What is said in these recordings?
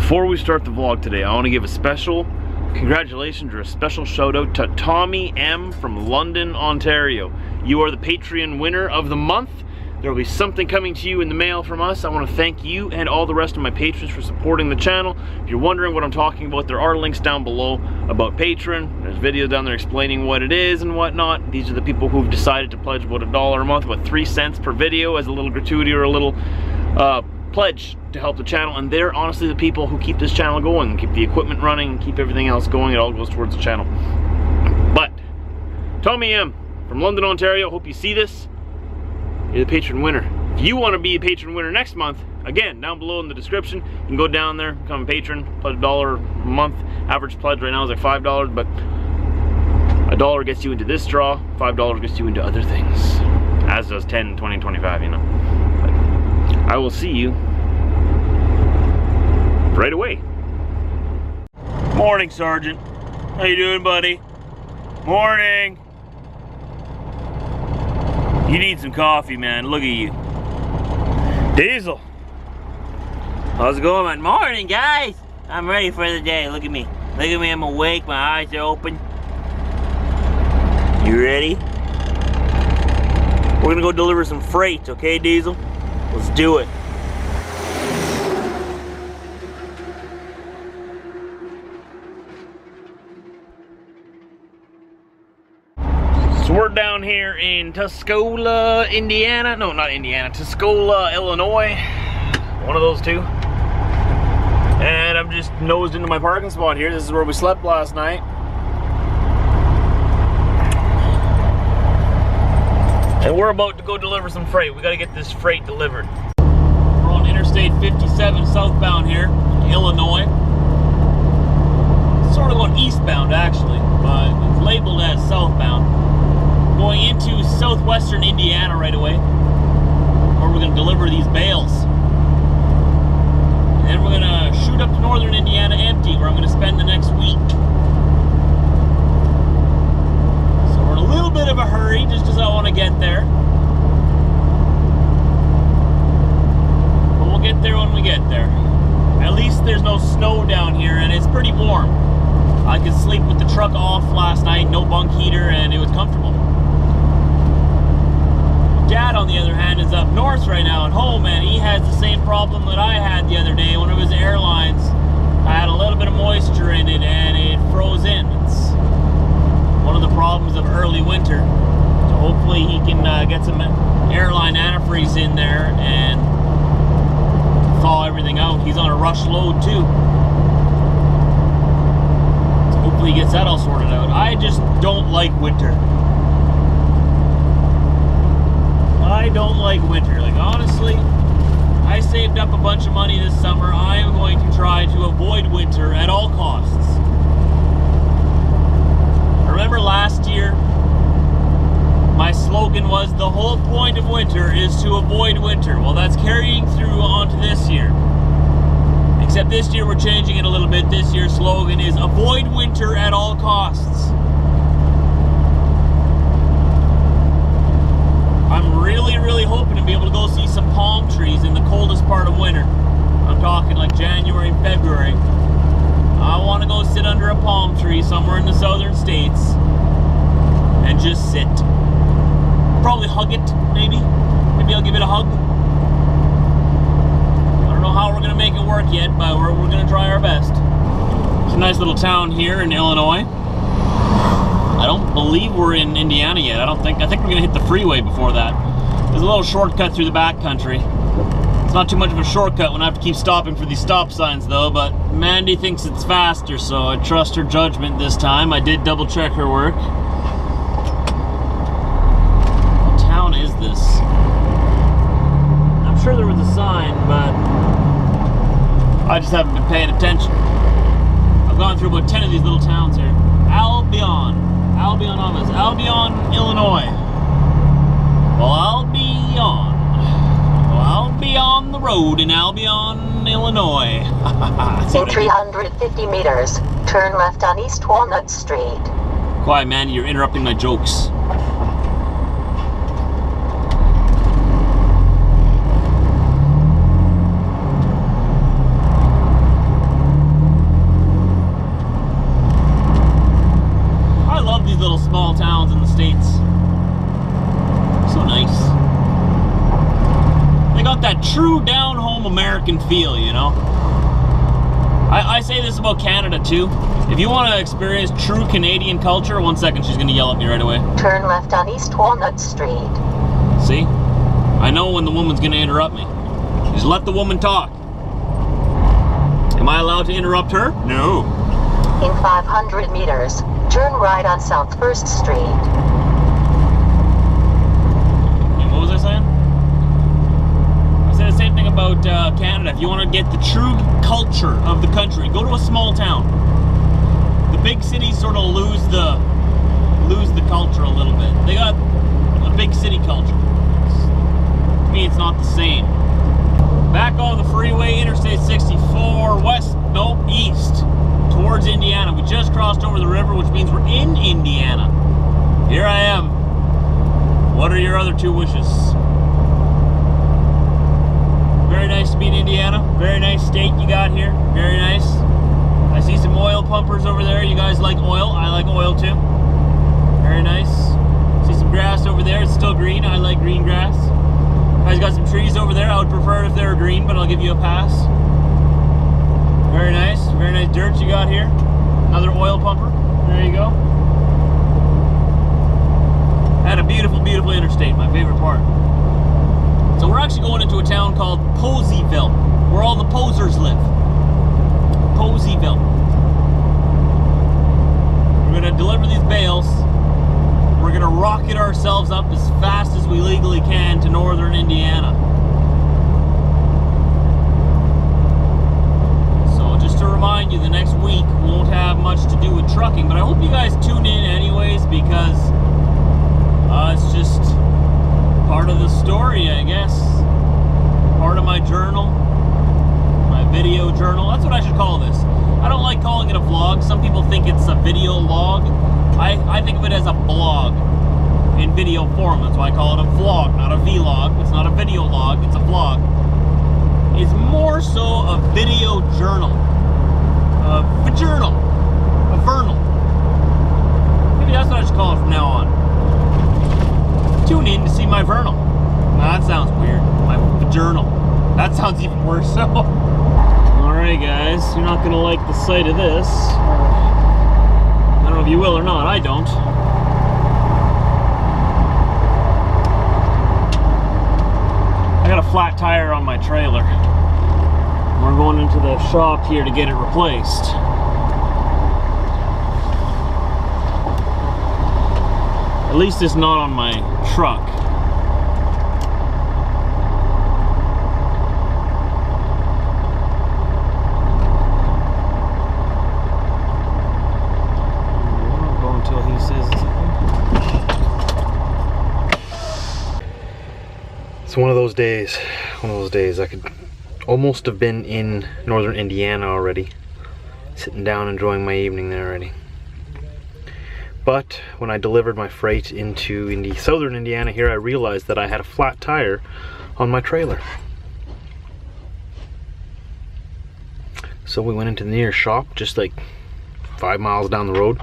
Before we start the vlog today, I want to give a special congratulations or a special shout out to Tommy M from London, Ontario. You are the Patreon winner of the month. There will be something coming to you in the mail from us. I want to thank you and all the rest of my patrons for supporting the channel. If you're wondering what I'm talking about, there are links down below about Patreon. There's videos down there explaining what it is and whatnot. These are the people who've decided to pledge about $1 a month, about 3 cents per video as a little gratuity or a little pledge to help the channel, and they're honestly the people who keep this channel going, keep the equipment running, keep everything else going. It all goes towards the channel. But Tommy M from London, Ontario, hope you see this. You're the patron winner. If you want to be a patron winner next month, again, down below in the description, you can go down there, become a patron, pledge $1 a month. Average pledge right now is like $5, but $1 gets you into this draw, $5 gets you into other things, as does 10, 20, 25, you know. But I will see you right away. Morning, Sergeant. How you doing, buddy? Morning. You need some coffee, man. Look at you. Diesel. How's it going, man? Morning, guys. I'm ready for the day. Look at me. Look at me. I'm awake. My eyes are open. You ready? We're gonna go deliver some freight, okay, Diesel? Let's do it. So we're down here in Tuscola, Indiana. No, not Indiana. Tuscola, Illinois. One of those two. And I'm just nosed into my parking spot here. This is where we slept last night. And we're about to go deliver some freight. We gotta get this freight delivered. We're on Interstate 57 southbound here in Illinois. It's sort of going eastbound actually, but it's labeled as southbound. Going into southwestern Indiana right away, where we're gonna deliver these bales. And then we're gonna shoot up to northern Indiana empty, where I'm gonna spend the next week. So we're in a little bit of a hurry, just as I want to get there. But we'll get there when we get there. At least there's no snow down here, and it's pretty warm. I could sleep with the truck off last night, no bunk heater, and it was comfortable. Dad, on the other hand, is up north right now at home, and he has the same problem that I had the other day when it was Airlines. I had a little bit of moisture in it, and it froze in. It's one of the problems of early winter. So hopefully he can get some airline antifreeze in there and thaw everything out. He's on a rush load too. So hopefully he gets that all sorted out. I just don't like winter. I don't like winter. Like, honestly, I saved up a bunch of money this summer. I am going to try to avoid winter at all costs. Remember last year, my slogan was, the whole point of winter is to avoid winter. Well, that's carrying through onto this year. Except this year we're changing it a little bit. This year's slogan is, avoid winter at all costs. I'm really hoping to be able to go see some palm trees in the coldest part of winter. I'm talking like January and February. I want to go sit under a palm tree somewhere in the southern states and just sit. Probably hug it, maybe. Maybe I'll give it a hug. I don't know how we're going to make it work yet, but we're going to try our best. It's a nice little town here in Illinois. I don't believe we're in Indiana yet. I think we're gonna hit the freeway before that. There's a little shortcut through the backcountry. It's not too much of a shortcut when I have to keep stopping for these stop signs though, but Mandy thinks it's faster, so I trust her judgment this time. I did double check her work. What town is this? I'm sure there was a sign, but I just haven't been paying attention. I've gone through about 10 of these little towns here. Albion, Illinois. Well, I'll be on the road in Albion, Illinois. In 350 meters, turn left on East Walnut Street. Quiet, man, you're interrupting my jokes. American feel, you know? I say this about Canada too. If you want to experience true Canadian culture, 1 second, she's gonna yell at me right away. Turn left on East Walnut Street. See? I know when the woman's gonna interrupt me. Just let the woman talk. Am I allowed to interrupt her? No. In 500 meters, turn right on South 1st Street. What was I saying? I said the same thing about Canada. If you want to get the true culture of the country, go to a small town. The big cities sort of lose the culture a little bit. They got a big city culture. To me, it's not the same. Back on the freeway, Interstate 64, east, towards Indiana. We just crossed over the river, which means we're in Indiana. Here I am. What are your other 2 wishes? Very nice to be in Indiana. Very nice state you got here. Very nice. I see some oil pumpers over there. You guys like oil? I like oil too. Very nice. See some grass over there. It's still green. I like green grass. You guys got some trees over there. I would prefer it if they were green, but I'll give you a pass. Very nice. Very nice dirt you got here. Another oil pumper. There you go. Had a beautiful, beautiful interstate. My favorite part. So we're actually going into a town called Poseyville, where all the posers live. Poseyville. We're gonna deliver these bales. We're gonna rocket ourselves up as fast as we legally can to northern Indiana. So just to remind you, the next week won't have much to do with trucking, but I hope you guys tune in anyways, because it's just part of the story, I guess. Part of my journal, my video journal. That's what I should call this. I don't like calling it a vlog. Some people think it's a video log. I think of it as a blog in video form. That's why I call it a vlog, not a vlog. It's not a video log, it's a vlog. It's more so a video journal. A vernal. Maybe that's what I should call it from now on. Tune in to see my vernal. Now that sounds weird. My journal. That sounds even worse. So, alright guys, you're not gonna like the sight of this. I don't know if you will or not. I don't. I got a flat tire on my trailer. We're going into the shop here to get it replaced. At least it's not on my truck. I'll go until he says it's one of those days. I could almost have been in northern Indiana already, sitting down enjoying my evening there already. But when I delivered my freight into southern Indiana here, I realized that I had a flat tire on my trailer. So we went into the nearest shop, just like 5 miles down the road,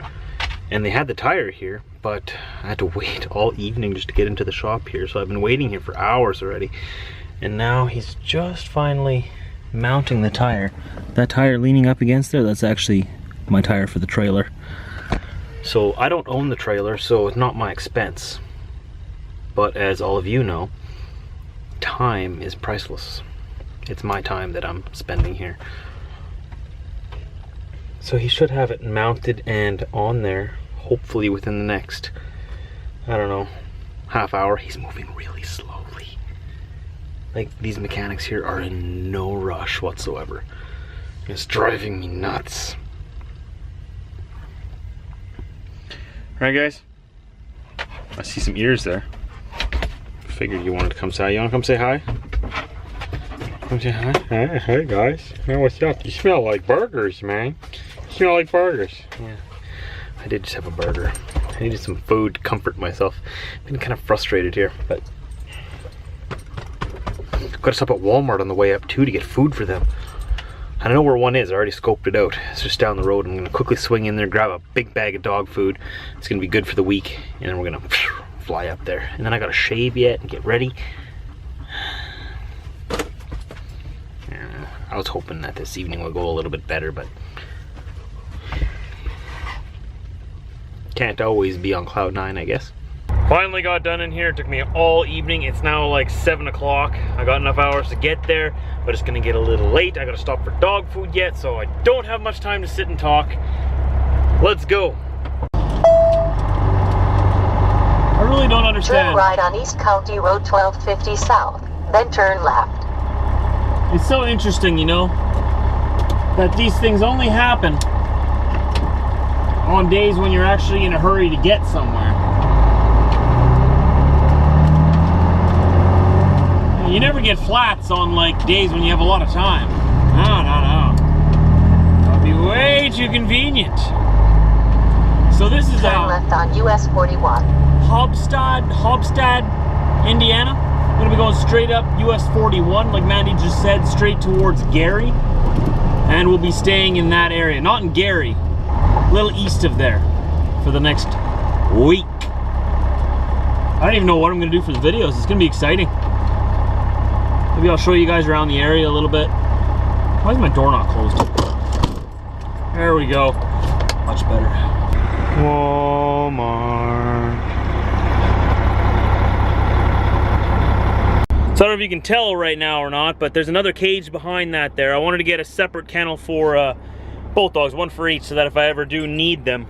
and they had the tire here, but I had to wait all evening just to get into the shop here. So I've been waiting here for hours already, and now he's just finally mounting the tire. That tire leaning up against there, that's actually my tire for the trailer. So I don't own the trailer, so it's not my expense. But as all of you know, time is priceless. It's my time that I'm spending here. So he should have it mounted and on there, hopefully within the next, I don't know, half hour. He's moving really slowly. Like, these mechanics here are in no rush whatsoever. It's driving me nuts. Alright guys, I see some ears there. Figured you wanted to come say, you want to come say hi? Come say hi? Hey guys, hey, what's up? You smell like burgers, man. You smell like burgers. Yeah, I did just have a burger. I needed some food to comfort myself. I've been kind of frustrated here, but gotta stop at Walmart on the way up too to get food for them. I don't know where one is. I already scoped it out. It's just down the road. I'm gonna quickly swing in there, grab a big bag of dog food. It's gonna be good for the week, and then we're gonna fly up there. And then I gotta shave yet and get ready. I was hoping that this evening would go a little bit better, but can't always be on cloud 9, I guess. Finally got done in here. It took me all evening. It's now like 7 o'clock. I got enough hours to get there, but it's gonna get a little late. I gotta stop for dog food yet, so I don't have much time to sit and talk. Let's go. I really don't understand. Turn right on East County Road 1250 South, then turn left. It's so interesting, you know, that these things only happen on days when you're actually in a hurry to get somewhere. You never get flats on like days when you have a lot of time. No. That'd be way too convenient. So this is turn left on US 41. Hobstad, Indiana. We're gonna be going straight up US 41, like Mandy just said, straight towards Gary. And we'll be staying in that area, not in Gary, a little east of there for the next week. I don't even know what I'm gonna do for the videos. It's gonna be exciting. Maybe I'll show you guys around the area a little bit. Why is my door not closed? There we go. Much better. Walmart. So I don't know if you can tell right now or not, but there's another cage behind that there. I wanted to get a separate kennel for both dogs, one for each, so that if I ever do need them,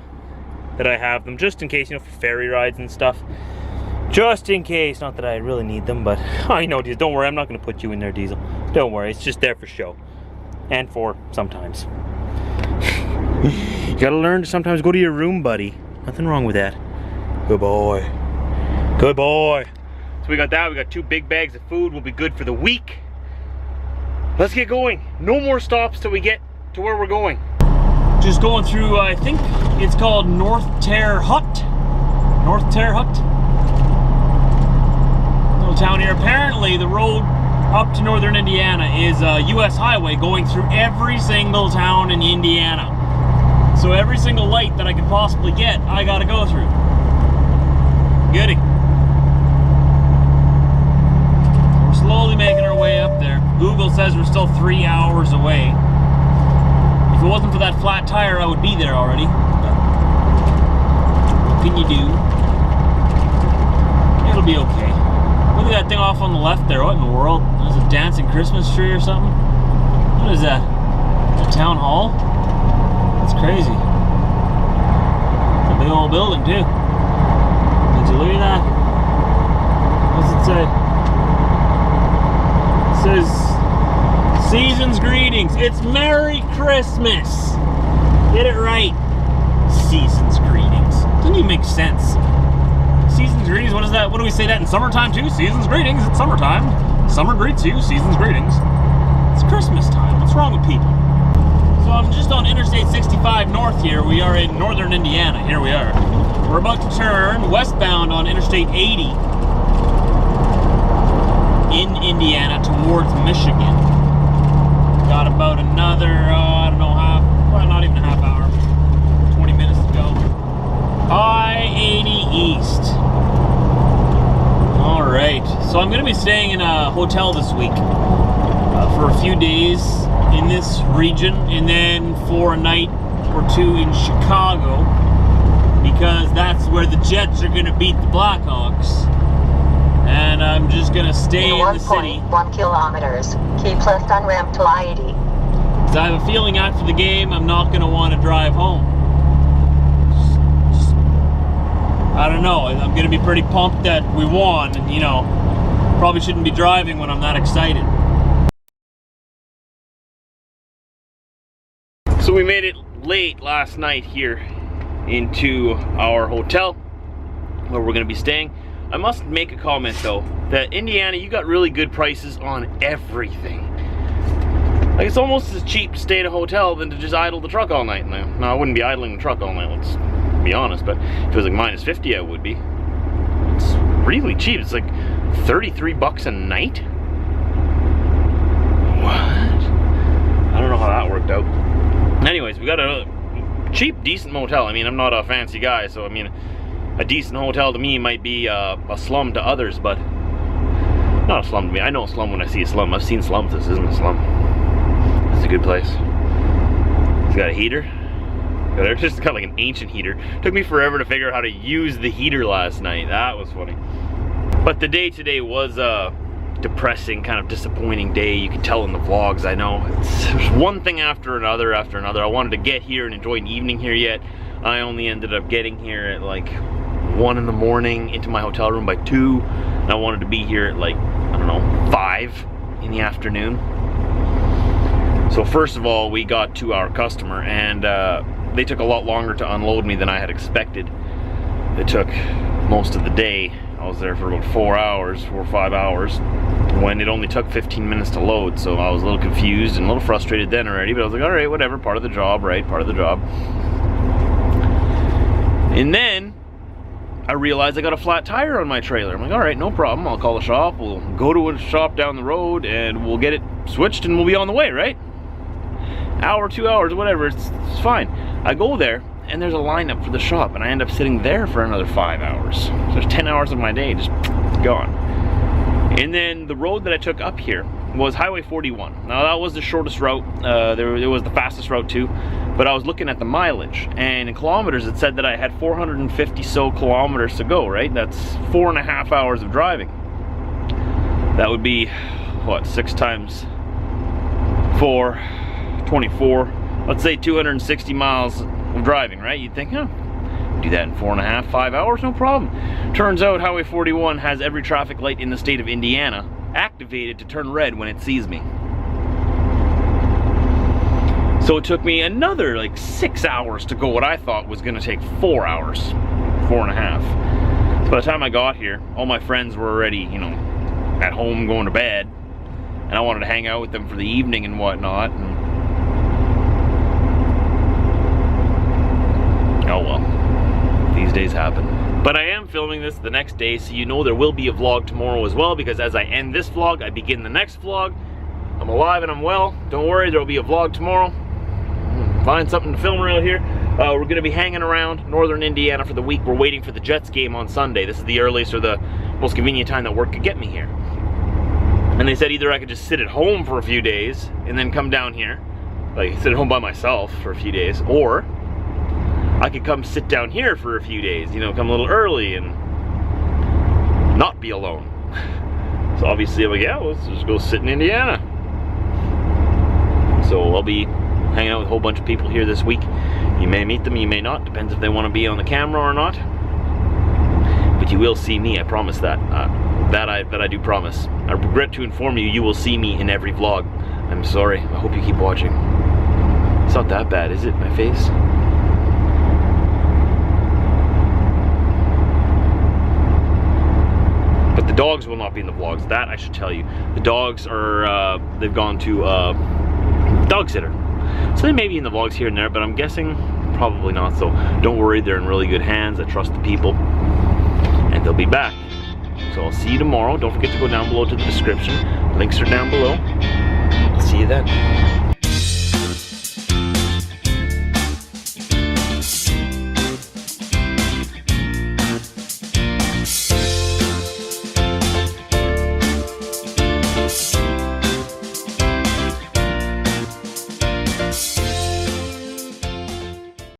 that I have them, just in case, you know, for ferry rides and stuff. Just in case, not that I really need them, but I know, Diesel, don't worry, I'm not gonna put you in there, Diesel. Don't worry, it's just there for show. And for sometimes. You gotta learn to sometimes go to your room, buddy. Nothing wrong with that. Good boy. Good boy. So we got that, we got 2 big bags of food, we'll be good for the week. Let's get going. No more stops till we get to where we're going. Just going through, I think it's called North Terre Hut. North Terre Hut. Town here. Apparently the road up to northern Indiana is a US highway going through every single town in Indiana. So every single light that I could possibly get, I gotta go through. Goody. We're slowly making our way up there. Google says we're still 3 hours away. If it wasn't for that flat tire, I would be there already. But what can you do? It'll be okay. Look at that thing off on the left there. What in the world? There's a dancing Christmas tree or something? What is that? A town hall? That's crazy. It's a big old building too. Did you look at that? What does it say? It says, Season's Greetings. It's Merry Christmas. Get it right. Season's Greetings. Doesn't even make sense. Season's Greetings, what is that? What do we say that in summertime too? Season's Greetings, it's summertime. Summer greets you, Season's Greetings. It's Christmas time, what's wrong with people? So I'm just on Interstate 65 North here. We are in northern Indiana, here we are. We're about to turn westbound on Interstate 80 in Indiana towards Michigan. Got about another, I don't know, probably not even a half hour, 20 minutes to go. I-80 East. Alright, so I'm going to be staying in a hotel this week for a few days in this region, and then for a night or 2 in Chicago, because that's where the Jets are going to beat the Blackhawks. And I'm just going to stay in the city. 1 kilometers. Keep left on ramp to I-80. Because I have a feeling after the game, I'm not going to want to drive home. I don't know, I'm going to be pretty pumped that we won, and you know, probably shouldn't be driving when I'm that excited. So we made it late last night here into our hotel where we're going to be staying. I must make a comment though, that Indiana, you got really good prices on everything. Like, it's almost as cheap to stay in a hotel than to just idle the truck all night. Now I wouldn't be idling the truck all night, let's be honest, but if it was like minus 50, I would be. It's really cheap. It's like 33 bucks a night. What? I don't know how that worked out. Anyways, we got a cheap, decent motel. I mean, I'm not a fancy guy, so I mean, a decent hotel to me might be a slum to others, but not a slum to me. I know a slum when I see a slum. I've seen slums. This isn't a slum. a good place. It's got a heater. It's just got like an ancient heater. Took me forever to figure out how to use the heater last night. That was funny. But the day today was a depressing, kind of disappointing day. You can tell in the vlogs, I know. There's one thing after another after another. I wanted to get here and enjoy an evening here yet. I only ended up getting here at like 1 in the morning, into my hotel room by 2. And I wanted to be here at like, I don't know, 5 in the afternoon. So first of all, we got to our customer, and they took a lot longer to unload me than I had expected. It took most of the day. I was there for about 4 or 5 hours, when it only took 15 minutes to load. So I was a little confused and a little frustrated then already, but I was like, all right, whatever, part of the job, right? Part of the job. And then I realized I got a flat tire on my trailer. I'm like, all right, no problem. I'll call the shop. We'll go to a shop down the road and we'll get it switched and we'll be on the way, right? Hour, 2 hours, whatever, it's fine. I go there and there's a lineup for the shop, and I end up sitting there for another 5 hours. So there's 10 hours of my day just gone. And then the road that I took up here was Highway 41. Now that was the shortest route. It was the fastest route too, but I was looking at the mileage, and in kilometers it said that I had 450 so kilometers to go, right? That's 4.5 hours of driving. That would be, what, 6 times 4, 24. Let's say 260 miles of driving, right? You'd think, do that in 4.5, 5 hours, no problem. Turns out Highway 41 has every traffic light in the state of Indiana activated to turn red when it sees me. So it took me another like 6 hours to go what I thought was gonna take 4 hours, 4.5. So by the time I got here, all my friends were already, you know, at home going to bed, and I wanted to hang out with them for the evening and whatnot. And oh well, these days happen. But I am filming this the next day, so you know there will be a vlog tomorrow as well, because as I end this vlog, I begin the next vlog. I'm alive and I'm well. Don't worry, there will be a vlog tomorrow. Find something to film around here. We're going to be hanging around northern Indiana for the week. We're waiting for the Jets game on Sunday. This is the earliest or the most convenient time that work could get me here. And they said either I could just sit at home for a few days and then come down here, like sit at home by myself for a few days, or I could come sit down here for a few days, you know, come a little early and not be alone. So obviously I'm like, yeah, let's just go sit in Indiana. So I'll be hanging out with a whole bunch of people here this week. You may meet them, you may not, depends if they want to be on the camera or not. But you will see me, I promise that. That I do promise. I regret to inform you, you will see me in every vlog. I'm sorry, I hope you keep watching. It's not that bad, is it, my face? But the dogs will not be in the vlogs, that I should tell you. The dogs are, they've gone to dog sitter. So they may be in the vlogs here and there, but I'm guessing probably not. So don't worry, they're in really good hands. I trust the people, and they'll be back. So I'll see you tomorrow. Don't forget to go down below to the description. Links are down below. I'll see you then.